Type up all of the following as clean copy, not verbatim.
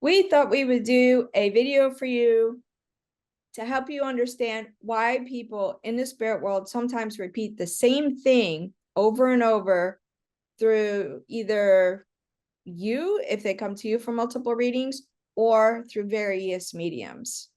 we thought we would do a video for you to help you understand why people in the spirit world sometimes repeat the same thing over and over through either you, if they come to you for multiple readings, or through various mediums.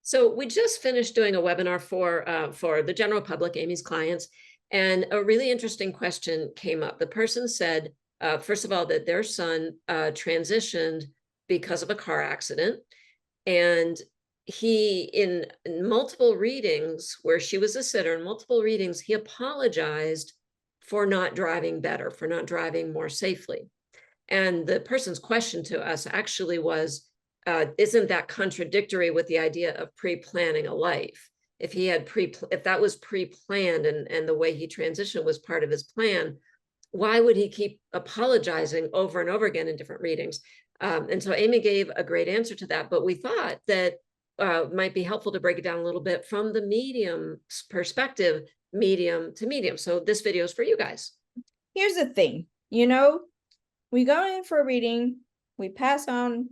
So we just finished doing a webinar for the general public, Amy's clients, and a really interesting question came up. The person said, first of all, that their son transitioned because of a car accident, and he, in multiple readings where she was a sitter, in multiple readings, he apologized for not driving better, for not driving more safely. And the person's question to us actually was, isn't that contradictory with the idea of pre-planning a life? If he had if that was pre-planned and the way he transitioned was part of his plan, why would he keep apologizing over and over again in different readings? And so Amy gave a great answer to that, but we thought that might be helpful to break it down a little bit from the medium's perspective, medium to medium. So this video is for you guys. Here's the thing, we go in for a reading, we pass on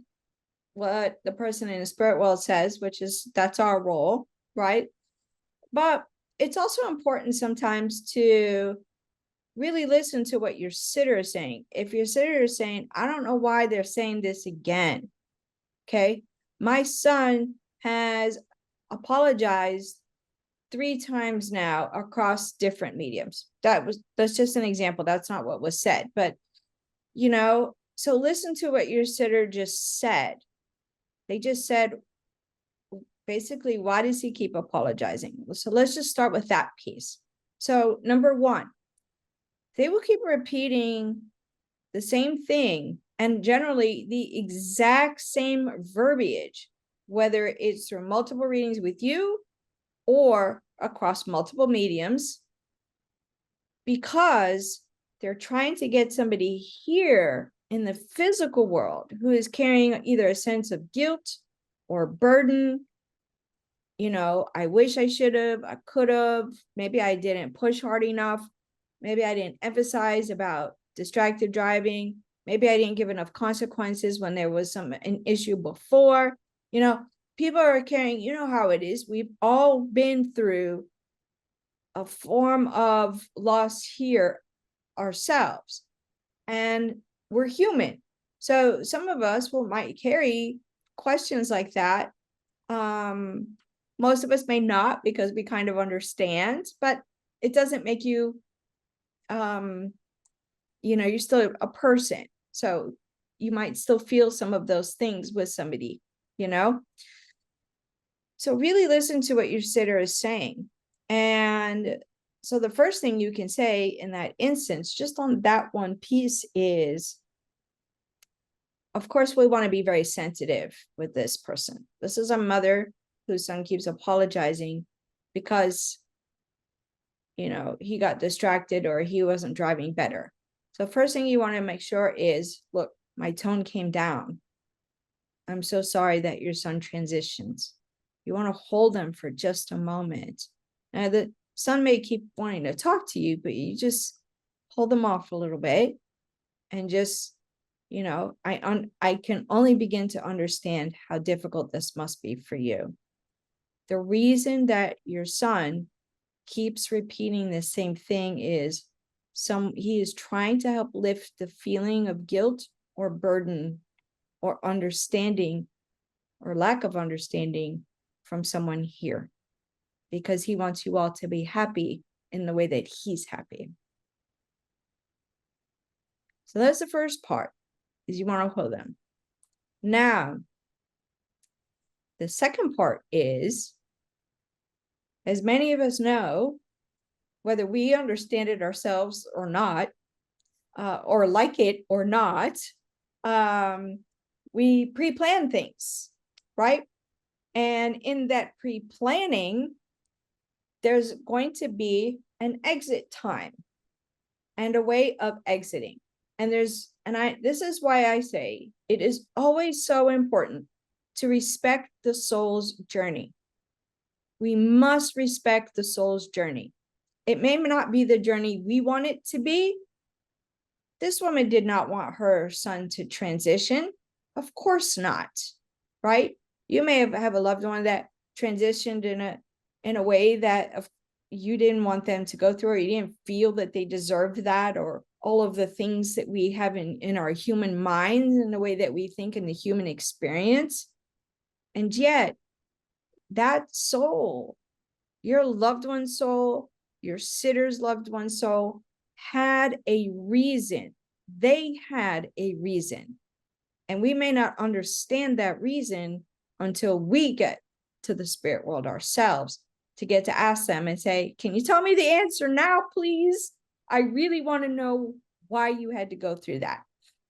what the person in the spirit world says, that's our role, right? But it's also important sometimes to really listen to what your sitter is saying. If your sitter is saying, I don't know why they're saying this again. Okay. My son has apologized 3 times now across different mediums. That's just an example. That's not what was said, but so listen to what your sitter just said. They just said, basically, why does he keep apologizing? So let's just start with that piece. So number one, they will keep repeating the same thing and generally the exact same verbiage, whether it's through multiple readings with you or across multiple mediums, because they're trying to get somebody here in the physical world who is carrying either a sense of guilt or burden. I wish I should have, I could have, maybe I didn't push hard enough. Maybe I didn't emphasize about distracted driving. Maybe I didn't give enough consequences when there was an issue before. People are carrying, how it is. We've all been through a form of loss here ourselves, and we're human. So some of us might carry questions like that. Most of us may not, because we kind of understand, but it doesn't make you, you're still a person. So you might still feel some of those things with somebody, So really listen to what your sitter is saying. And so the first thing you can say in that instance, just on that one piece, is, of course, we want to be very sensitive with this person. This is a mother whose son keeps apologizing because, he got distracted or he wasn't driving better. So first thing you want to make sure is, look, my tone came down. I'm so sorry that your son transitions. You want to hold them for just a moment. Now, the son may keep wanting to talk to you, but you just hold them off a little bit and just, I can only begin to understand how difficult this must be for you. The reason that your son keeps repeating the same thing is he is trying to help lift the feeling of guilt or burden or understanding or lack of understanding from someone here, because he wants you all to be happy in the way that he's happy. So that's the first part, is you want to hold them. Now, the second part is, as many of us know, whether we understand it ourselves or not, or like it or not, we pre-plan things, right? And in that pre-planning, there's going to be an exit time and a way of exiting. And this is why I say it is always so important to respect the soul's journey. We must respect the soul's journey. It may not be the journey we want it to be. This woman did not want her son to transition. Of course not, right? You may have a loved one that transitioned in a way that you didn't want them to go through, or you didn't feel that they deserved that, or all of the things that we have in our human minds and the way that we think in the human experience. And yet, that soul, your loved one's soul, your sitter's loved one's soul, had a reason. They had a reason. And we may not understand that reason until we get to the spirit world ourselves to get to ask them and say, can you tell me the answer now, please? I really want to know why you had to go through that.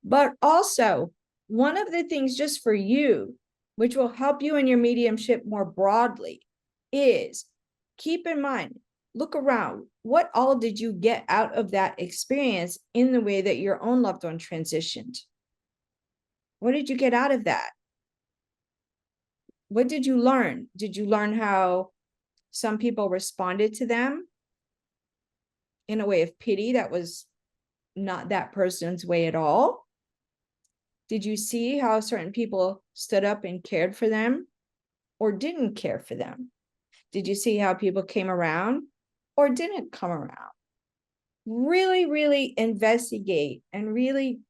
But also, one of the things just for you, which will help you in your mediumship more broadly, is keep in mind, look around. What all did you get out of that experience in the way that your own loved one transitioned? What did you get out of that? What did you learn? Did you learn how some people responded to them in a way of pity that was not that person's way at all? Did you see how certain people stood up and cared for them or didn't care for them? Did you see how people came around or didn't come around? Really, really investigate and really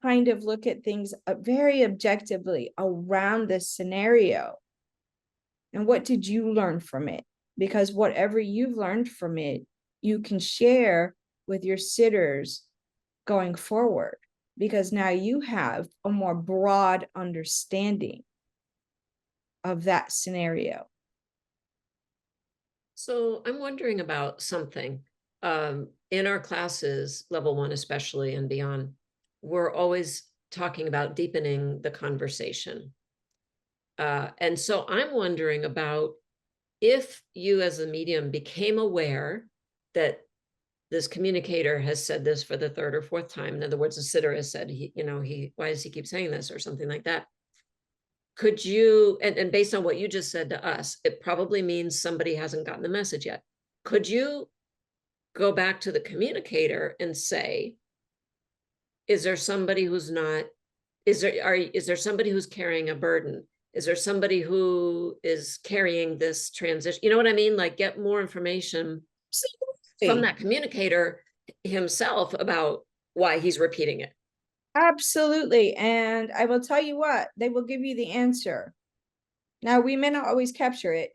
kind of look at things very objectively around this scenario. And what did you learn from it? Because whatever you've learned from it, you can share with your sitters going forward, because now you have a more broad understanding of that scenario. So I'm wondering about something. In our classes, level 1 especially and beyond, we're always talking about deepening the conversation. And so I'm wondering about if you as a medium became aware that this communicator has said this for the third or fourth time. In other words, the sitter has said, why does he keep saying this or something like that? Could you, and based on what you just said to us, it probably means somebody hasn't gotten the message yet. Could you go back to the communicator and say, is there somebody who's not, is there somebody who's carrying a burden? Is there somebody who is carrying this transition? You know what I mean? Like, get more information from that communicator himself about why he's repeating it. Absolutely. And I will tell you what, they will give you the answer. Now, we may not always capture it,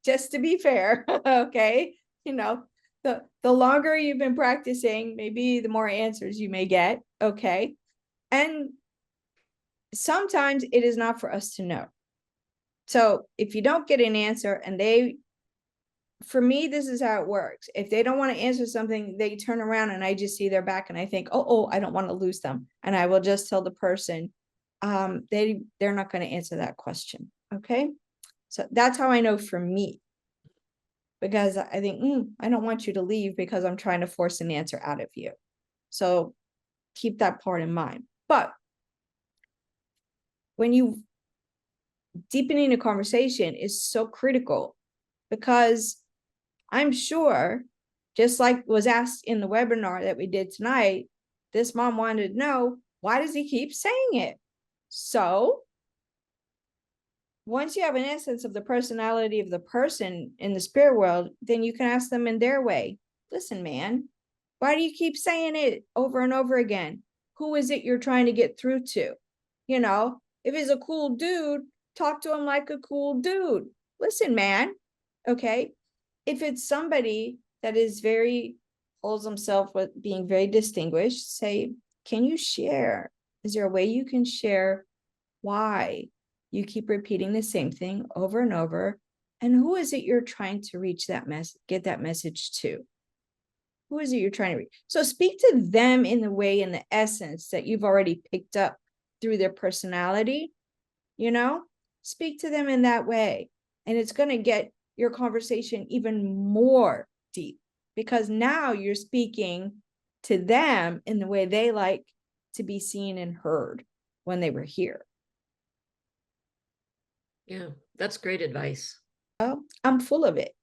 just to be fair. Okay. The longer you've been practicing, maybe the more answers you may get. Okay. And sometimes it is not for us to know. So if you don't get an answer and for me, this is how it works. If they don't want to answer something, they turn around and I just see their back and I think, oh, I don't want to lose them. And I will just tell the person, they're not going to answer that question. Okay. So that's how I know for me, because I think, I don't want you to leave because I'm trying to force an answer out of you. So keep that part in mind. But when you deepening a conversation is so critical, because I'm sure, just like was asked in the webinar that we did tonight, this mom wanted to know, why does he keep saying it? So once you have an essence of the personality of the person in the spirit world, then you can ask them in their way. Listen, man, why do you keep saying it over and over again? Who is it you're trying to get through to? If he's a cool dude, talk to him like a cool dude. Listen, man. Okay. If it's somebody that is holds himself with being very distinguished, say, can you share? Is there a way you can share why you keep repeating the same thing over and over? And who is it you're trying to reach that get that message to? Who is it you're trying to reach? So speak to them in the way, in the essence that you've already picked up through their personality, speak to them in that way. And it's going to get your conversation even more deep, because now you're speaking to them in the way they like to be seen and heard when they were here. Yeah, that's great advice. Well, I'm full of it.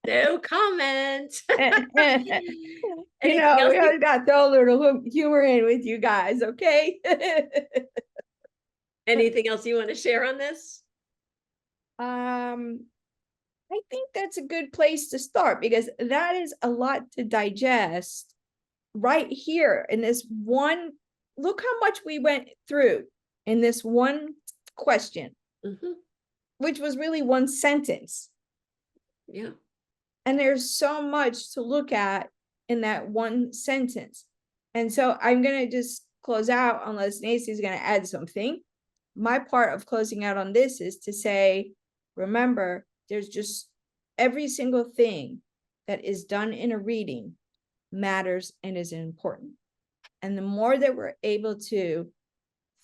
No comment. You Anything else? we always got to throw a little humor in with you guys, okay? Anything else you want to share on this? I think that's a good place to start because that is a lot to digest right here in this one. Look how much we went through in this one question, which was really one sentence. Yeah. And there's so much to look at in that one sentence. And so I'm going to just close out unless Nancy's going to add something. My part of closing out on this is to say, remember, there's just every single thing that is done in a reading matters and is important. And the more that we're able to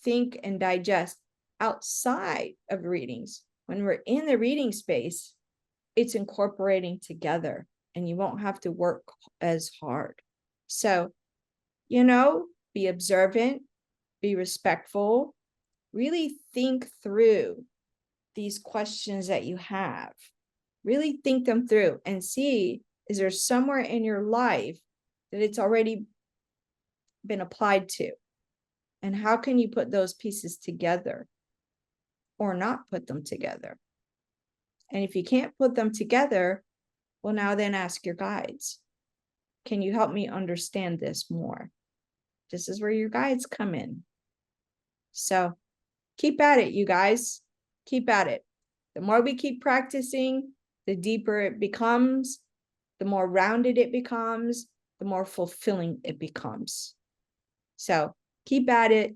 think and digest outside of readings, when we're in the reading space, it's incorporating together and you won't have to work as hard. So, be observant, be respectful, really think through these questions that you have. Really think them through and see, is there somewhere in your life that it's already been applied to? And how can you put those pieces together or not put them together? And if you can't put them together, well, now then ask your guides. Can you help me understand this more? This is where your guides come in. So keep at it, you guys. Keep at it. The more we keep practicing, the deeper it becomes, the more rounded it becomes, the more fulfilling it becomes. So keep at it,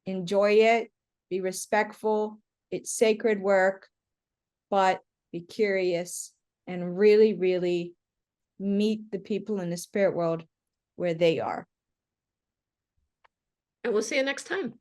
enjoy it, be respectful. It's sacred work, but be curious and really, really meet the people in the spirit world where they are. And we'll see you next time.